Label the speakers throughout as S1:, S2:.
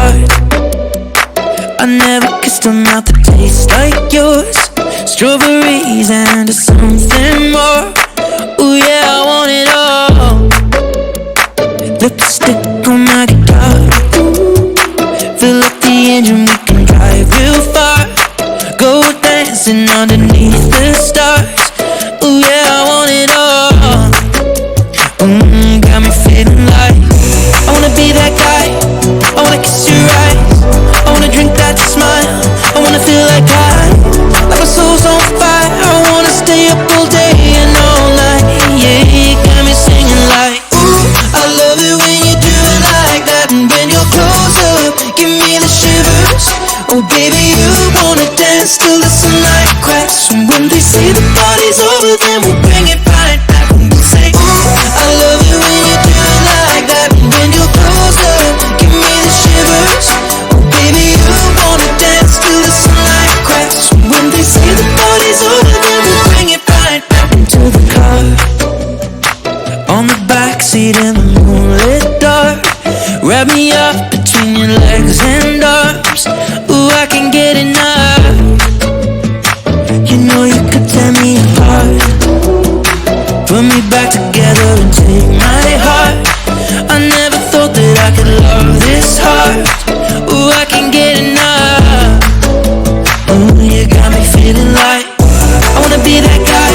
S1: heart. I never kissed a mouth that tastes like yours. Strawberries and something more. Ooh yeah, I want it all. Lipstick on my guitar. Fill up the engine, we can drive real far. Go dancing underneath the stars. Ooh yeah, I want it all. Got me feeling like I wanna be that guy. I wanna kiss your eyes. I wanna drink that smile. I wanna feel like like my soul's on fire. I wanna stay up all day and all night. Yeah, you got me singing like, ooh, I love it when you do it like that. And when you're close up, give me the shivers. Oh baby, you wanna dance till the sunlight cracks. And when they say the party's over, then we'll bring it right back. And we'll say, ooh, I love it when you do it like that. And when you're close up, give me the shivers. Oh baby, you wanna dance till the sunlight cracks. And when they say the party's over, then we'll bring it right back into the car. On the backseat in the moonlit dark. Wrap me up between your legs and arms. Ooh, I can't get enough. You know you could tear me apart. Put me back together and take my heart. I never thought that I could love this hard. Ooh, I can't get enough. Ooh, you got me feeling like I wanna be that guy.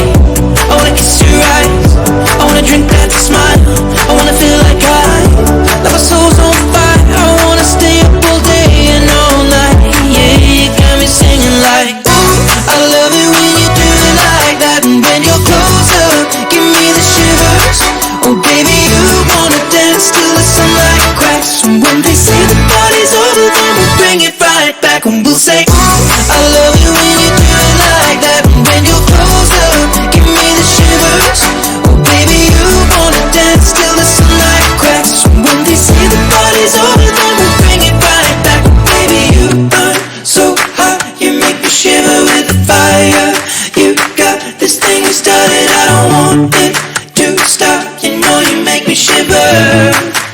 S1: I wanna kiss your eyes. I wanna drink that smile. I wanna feel like like my soul's on fire. I wanna stay up all day and all night. Yeah, you got me singing like, ooh, I love it when you do it like that. And when you're close up, give me the shivers. Oh baby, you wanna dance till the sunlight cracks. And when they say the party's over, then we'll bring it right back. And we'll say, ooh, I love it when you do it like that. And when you're close up, give me the shivers. Oh baby, you wanna dance till the sunlight cracks. And when they say the party's over, then we'll bring it right back. Baby, you burn so hot, you make me shiver with the fire. You got this thing you started, I don't want it to stop. You know you make me shiver.